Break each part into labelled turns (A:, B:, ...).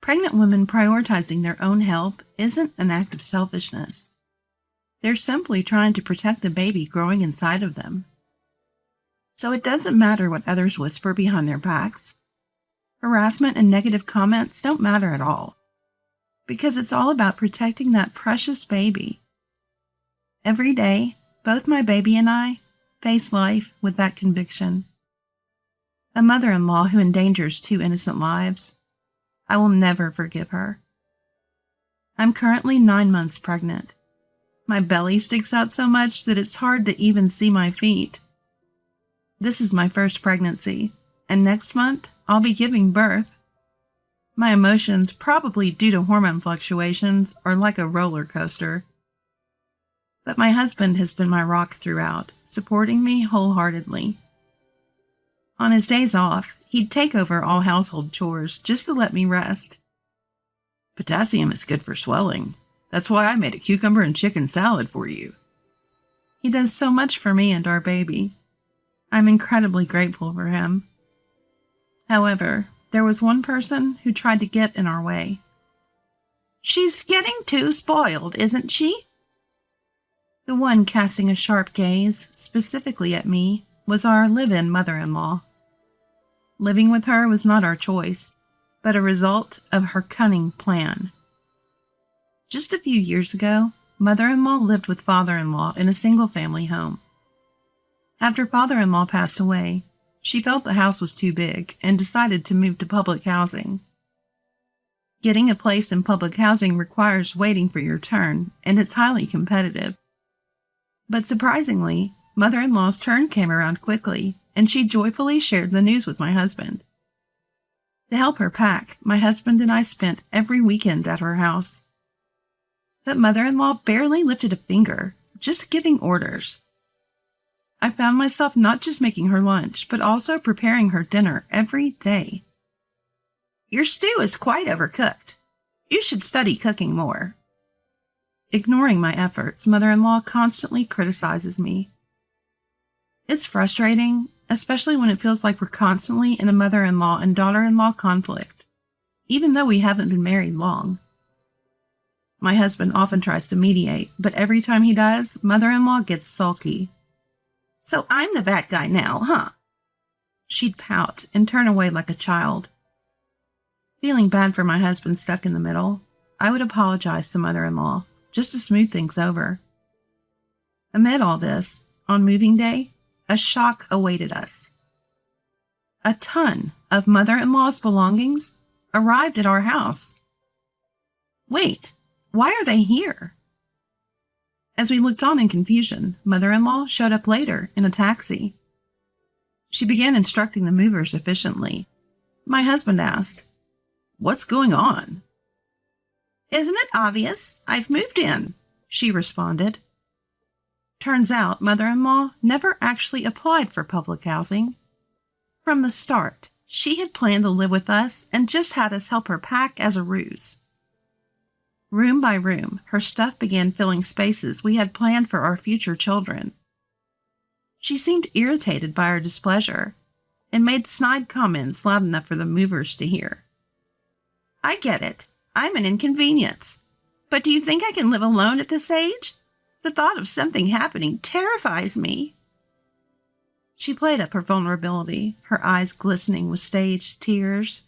A: Pregnant women prioritizing their own health isn't an act of selfishness. They're simply trying to protect the baby growing inside of them. So it doesn't matter what others whisper behind their backs. Harassment and negative comments don't matter at all, because it's all about protecting that precious baby. Every day, both my baby and I face life with that conviction. A mother-in-law who endangers 2 innocent lives, I will never forgive her. I'm currently 9 months pregnant. My belly sticks out so much that it's hard to even see my feet. This is my first pregnancy, and next month I'll be giving birth. My emotions, probably due to hormone fluctuations, are like a roller coaster. But my husband has been my rock throughout, supporting me wholeheartedly. On his days off, he'd take over all household chores just to let me rest.
B: Potassium is good for swelling. That's why I made a cucumber and chicken salad for you.
A: He does so much for me and our baby. I'm incredibly grateful for him. However, there was one person who tried to get in our way.
B: She's getting too spoiled, isn't she?
A: The one casting a sharp gaze, specifically at me, was our live-in mother-in-law. Living with her was not our choice, but a result of her cunning plan. Just a few years ago, mother-in-law lived with father-in-law in a single-family home. After father-in-law passed away, she felt the house was too big and decided to move to public housing. Getting a place in public housing requires waiting for your turn, and it's highly competitive. But surprisingly, mother-in-law's turn came around quickly, and she joyfully shared the news with my husband. To help her pack, my husband and I spent every weekend at her house. But mother-in-law barely lifted a finger, just giving orders. I found myself not just making her lunch, but also preparing her dinner every day.
B: Your stew is quite overcooked. You should study cooking more.
A: Ignoring my efforts, mother-in-law constantly criticizes me. It's frustrating, especially when it feels like we're constantly in a mother-in-law and daughter-in-law conflict, even though we haven't been married long. My husband often tries to mediate, but every time he does, mother-in-law gets sulky.
B: So I'm the bad guy now, huh?
A: She'd pout and turn away like a child. Feeling bad for my husband stuck in the middle, I would apologize to mother-in-law, just to smooth things over. Amid all this, on moving day, a shock awaited us. A ton of mother-in-law's belongings arrived at our house. Wait, why are they here? As we looked on in confusion, mother-in-law showed up later in a taxi. She began instructing the movers efficiently. My husband asked,
B: "What's going on?"
A: "Isn't it obvious? I've moved in," she responded. Turns out mother-in-law never actually applied for public housing. From the start, she had planned to live with us and just had us help her pack as a ruse. Room by room, her stuff began filling spaces we had planned for our future children. She seemed irritated by our displeasure and made snide comments loud enough for the movers to hear.
B: "I get it. I'm an inconvenience. But do you think I can live alone at this age? The thought of something happening terrifies me."
A: She played up her vulnerability, her eyes glistening with staged tears.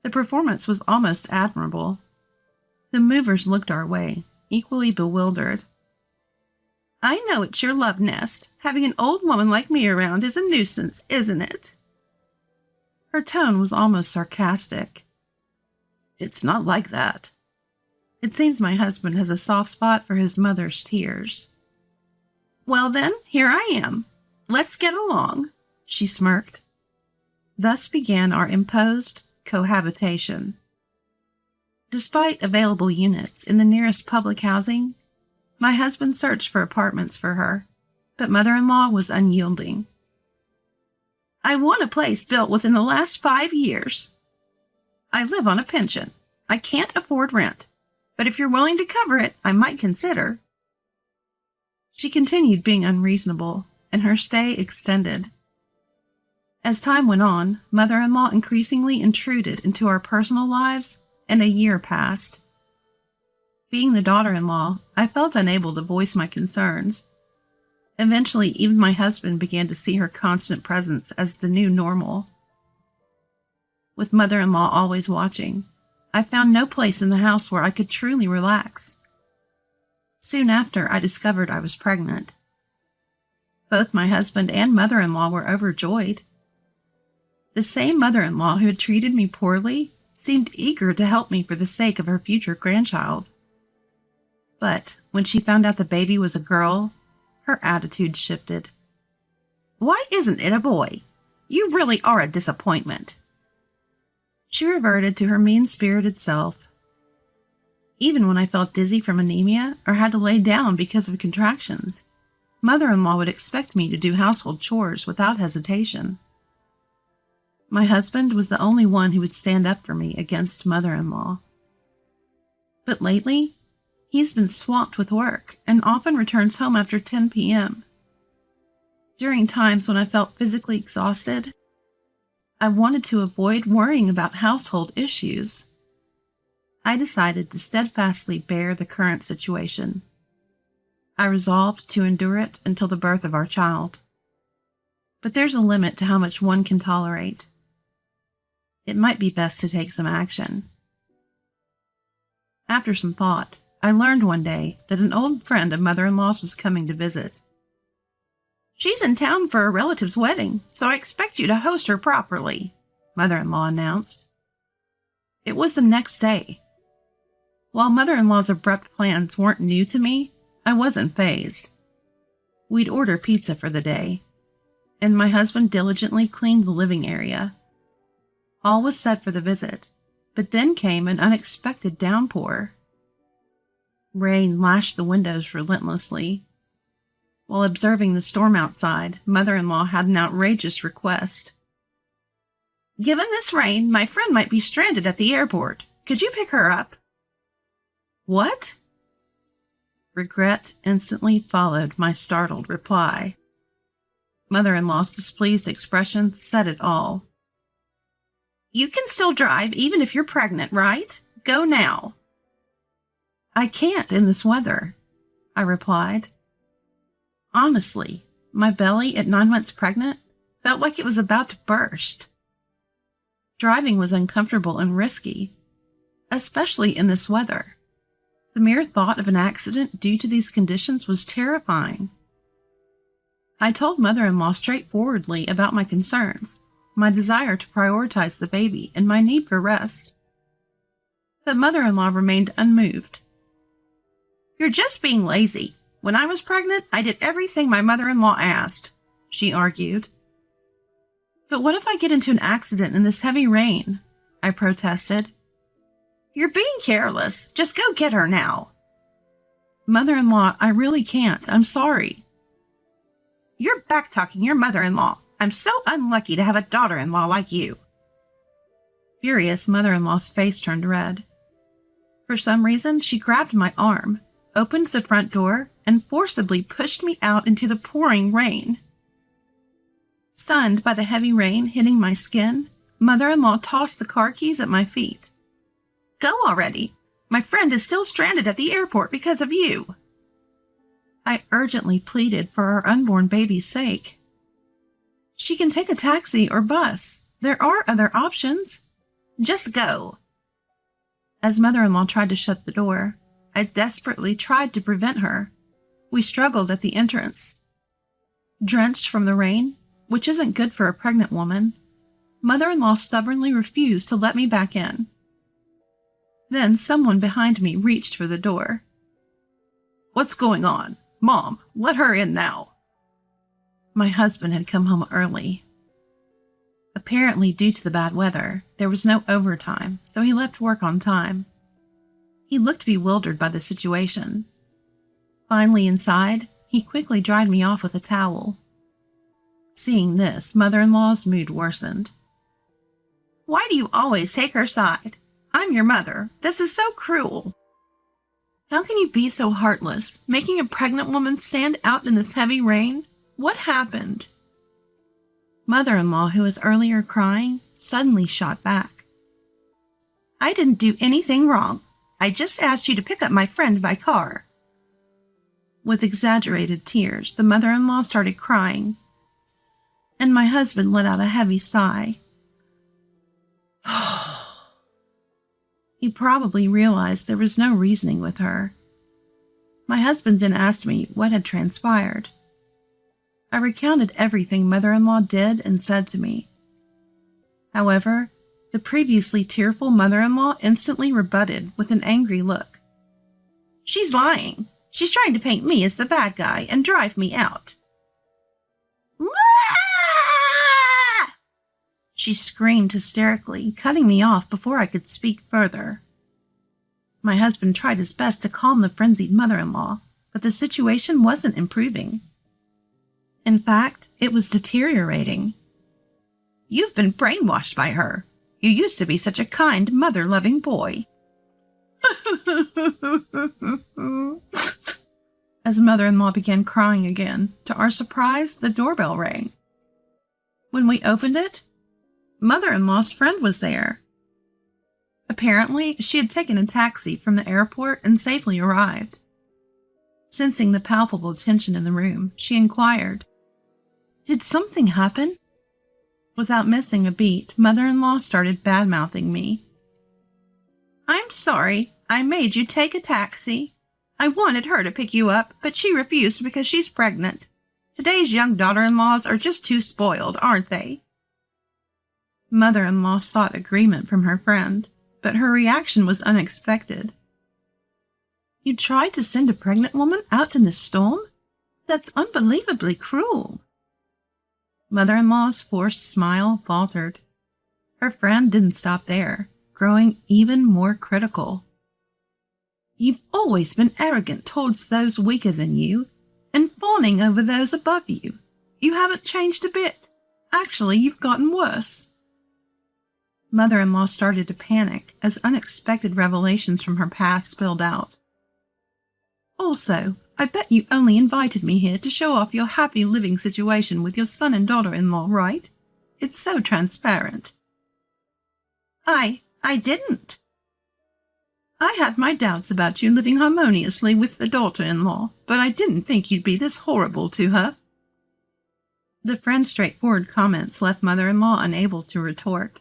A: The performance was almost admirable. The movers looked our way, equally bewildered.
B: "I know it's your love nest. Having an old woman like me around is a nuisance, isn't it?"
A: Her tone was almost sarcastic.
B: "It's not like that."
A: It seems my husband has a soft spot for his mother's tears.
B: "Well then, here I am. Let's get along," she smirked.
A: Thus began our imposed cohabitation. Despite available units in the nearest public housing, my husband searched for apartments for her, but mother-in-law was unyielding.
B: "I want a place built within the last 5 years. I live on a pension. I can't afford rent, but if you're willing to cover it, I might consider."
A: She continued being unreasonable, and her stay extended. As time went on, mother-in-law increasingly intruded into our personal lives, and a year passed. Being the daughter-in-law, I felt unable to voice my concerns. Eventually, even my husband began to see her constant presence as the new normal. With mother-in-law always watching, I found no place in the house where I could truly relax. Soon after, I discovered I was pregnant. Both my husband and mother-in-law were overjoyed. The same mother-in-law who had treated me poorly seemed eager to help me for the sake of her future grandchild. But when she found out the baby was a girl, her attitude shifted. "Why isn't it a boy? You really are a disappointment." She reverted to her mean-spirited self. Even when I felt dizzy from anemia or had to lay down because of contractions, mother-in-law would expect me to do household chores without hesitation. My husband was the only one who would stand up for me against mother-in-law. But lately, he's been swamped with work and often returns home after 10 p.m. During times when I felt physically exhausted, I wanted to avoid worrying about household issues. I decided to steadfastly bear the current situation. I resolved to endure it until the birth of our child. But there's a limit to how much one can tolerate. It might be best to take some action. After some thought, I learned one day that an old friend of mother-in-law's was coming to visit. "She's in town for a relative's wedding, so I expect you to host her properly," mother-in-law announced. It was the next day. While mother-in-law's abrupt plans weren't new to me, I wasn't fazed. We'd order pizza for the day, and my husband diligently cleaned the living area. All was set for the visit, but then came an unexpected downpour. Rain lashed the windows relentlessly. While observing the storm outside, mother-in-law had an outrageous request. "Given this rain, my friend might be stranded at the airport. Could you pick her up?" "What?" Regret instantly followed my startled reply. Mother-in-law's displeased expression said it all. "You can still drive even if you're pregnant, right? Go now." "I can't in this weather," I replied. Honestly, my belly at 9 months pregnant felt like it was about to burst. Driving was uncomfortable and risky, especially in this weather. The mere thought of an accident due to these conditions was terrifying. I told mother-in-law straightforwardly about my concerns, my desire to prioritize the baby, and my need for rest. But mother-in-law remained unmoved. "You're just being lazy. When I was pregnant, I did everything my mother-in-law asked," she argued. "But what if I get into an accident in this heavy rain?" I protested. "You're being careless. Just go get her now." "Mother-in-law, I really can't. I'm sorry." "You're back-talking your mother-in-law. I'm so unlucky to have a daughter-in-law like you." Furious, mother-in-law's face turned red. For some reason, she grabbed my arm, opened the front door, and forcibly pushed me out into the pouring rain. Stunned by the heavy rain hitting my skin, mother-in-law tossed the car keys at my feet. "Go already. My friend is still stranded at the airport because of you." I urgently pleaded for our unborn baby's sake. "She can take a taxi or bus. There are other options. Just go." As mother-in-law tried to shut the door, I desperately tried to prevent her. We struggled at the entrance. Drenched from the rain, which isn't good for a pregnant woman, mother-in-law stubbornly refused to let me back in. Then someone behind me reached for the door. "What's going on? Mom, let her in now." My husband had come home early. Apparently, due to the bad weather, there was no overtime, so he left work on time. He looked bewildered by the situation. Finally inside, he quickly dried me off with a towel. Seeing this, mother-in-law's mood worsened. "Why do you always take her side? I'm your mother. This is so cruel." "How can you be so heartless, making a pregnant woman stand out in this heavy rain? What happened?" Mother-in-law, who was earlier crying, suddenly shot back. I didn't do anything wrong. I just asked you to pick up my friend by car. With exaggerated tears, the mother-in-law started crying, and my husband let out a heavy sigh. He probably realized there was no reasoning with her. My husband then asked me what had transpired. I recounted everything mother-in-law did and said to me. However, the previously tearful mother-in-law instantly rebutted with an angry look. She's lying. She's trying to paint me as the bad guy and drive me out. She screamed hysterically, cutting me off before I could speak further. My husband tried his best to calm the frenzied mother-in-law, but the situation wasn't improving. In fact, it was deteriorating. You've been brainwashed by her. You used to be such a kind, mother-loving boy. As mother-in-law began crying again, to our surprise, the doorbell rang. When we opened it, mother-in-law's friend was there. Apparently, she had taken a taxi from the airport and safely arrived. Sensing the palpable tension in the room, she inquired, "Did something happen?" Without missing a beat, mother-in-law started bad-mouthing me. "I'm sorry. I made you take a taxi. I wanted her to pick you up, but she refused because she's pregnant. Today's young daughter-in-laws are just too spoiled, aren't they?" Mother-in-law sought agreement from her friend, but her reaction was unexpected. "You tried to send a pregnant woman out in the storm? That's unbelievably cruel." Mother-in-law's forced smile faltered. Her friend didn't stop there, growing even more critical. "You've always been arrogant towards those weaker than you, and fawning over those above you. You haven't changed a bit. Actually, you've gotten worse." Mother-in-law started to panic as unexpected revelations from her past spilled out. "Also, I bet you only invited me here to show off your happy living situation with your son and daughter-in-law, right? It's so transparent." I didn't. I had my doubts about you living harmoniously with the daughter-in-law, but I didn't think you'd be this horrible to her." The friend's straightforward comments left mother-in-law unable to retort.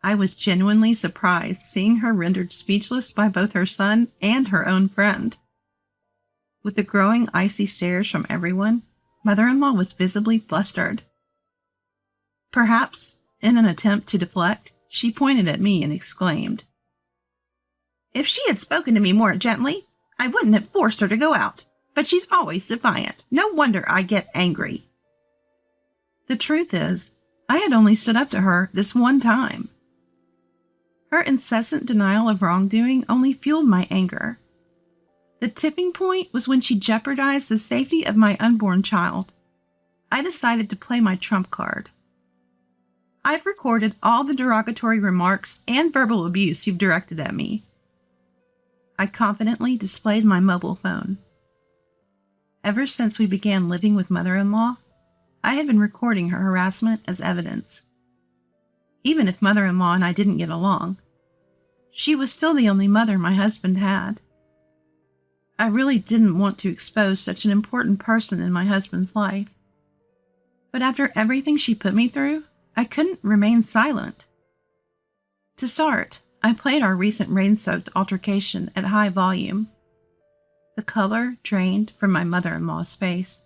A: I was genuinely surprised seeing her rendered speechless by both her son and her own friend. With the growing icy stares from everyone, mother-in-law was visibly flustered. Perhaps, in an attempt to deflect, she pointed at me and exclaimed, "If she had spoken to me more gently, I wouldn't have forced her to go out, but she's always defiant. No wonder I get angry." The truth is, I had only stood up to her this one time. Her incessant denial of wrongdoing only fueled my anger. The tipping point was when she jeopardized the safety of my unborn child. I decided to play my trump card. "I've recorded all the derogatory remarks and verbal abuse you've directed at me." I confidently displayed my mobile phone. Ever since we began living with mother-in-law, I had been recording her harassment as evidence. Even if mother-in-law and I didn't get along, she was still the only mother my husband had. I really didn't want to expose such an important person in my husband's life. But after everything she put me through, I couldn't remain silent. To start, I played our recent rain-soaked altercation at high volume. The color drained from my mother-in-law's face.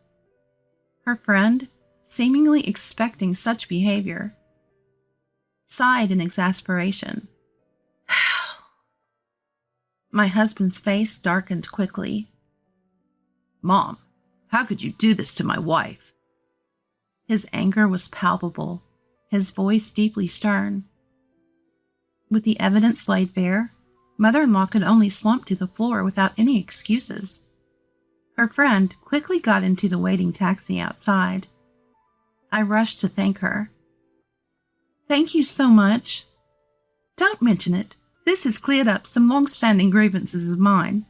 A: Her friend, seemingly expecting such behavior, sighed in exasperation. My husband's face darkened quickly. "Mom, how could you do this to my wife?" His anger was palpable, his voice deeply stern. With the evidence laid bare, mother-in-law could only slump to the floor without any excuses. Her friend quickly got into the waiting taxi outside. I rushed to thank her. "Thank you so much." "Don't mention it. This has cleared up some long-standing grievances of mine.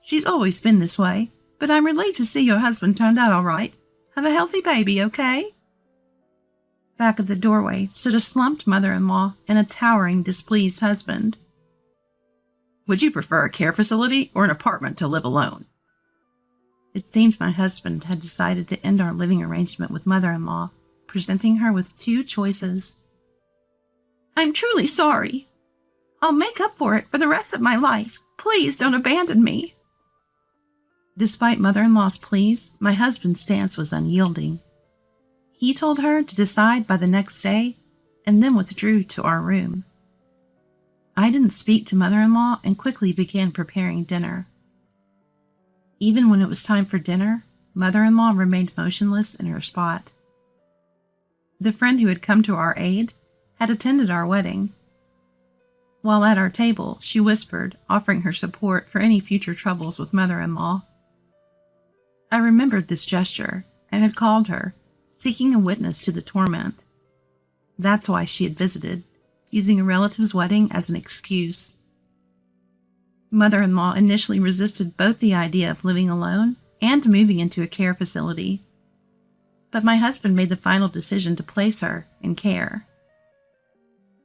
A: She's always been this way, but I'm relieved to see your husband turned out all right. Have a healthy baby, okay?" Back of the doorway stood a slumped mother-in-law and a towering, displeased husband.
B: Would you prefer a care facility or an apartment to live alone?
A: It seemed my husband had decided to end our living arrangement with mother-in-law, presenting her with two choices.
B: I'm truly sorry. I'll make up for it for the rest of my life. Please don't abandon me.
A: Despite mother-in-law's pleas, my husband's stance was unyielding. He told her to decide by the next day and then withdrew to our room. I didn't speak to mother-in-law and quickly began preparing dinner. Even when it was time for dinner, mother-in-law remained motionless in her spot. The friend who had come to our aid had attended our wedding. While at our table, she whispered, offering her support for any future troubles with mother-in-law. I remembered this gesture and had called her, seeking a witness to the torment. That's why she had visited, using a relative's wedding as an excuse. Mother-in-law initially resisted both the idea of living alone and moving into a care facility, but my husband made the final decision to place her in care.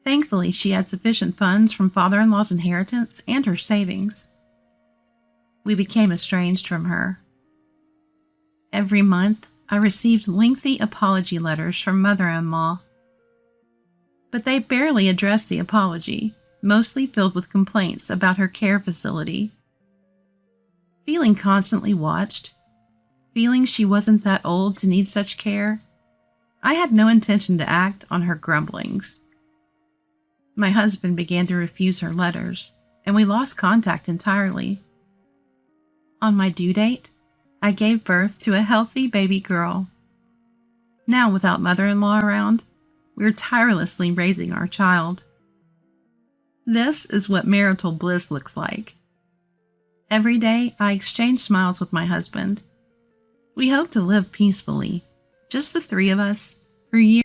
A: Thankfully, she had sufficient funds from father-in-law's inheritance and her savings. We became estranged from her. Every month, I received lengthy apology letters from mother-in-law, but they barely addressed the apology, mostly filled with complaints about her care facility. Feeling constantly watched, feeling she wasn't that old to need such care, I had no intention to act on her grumblings. My husband began to refuse her letters, and we lost contact entirely. On my due date, I gave birth to a healthy baby girl. Now, without mother-in-law around, we're tirelessly raising our child. This is what marital bliss looks like. Every day, I exchange smiles with my husband. We hope to live peacefully, just the three of us, for years.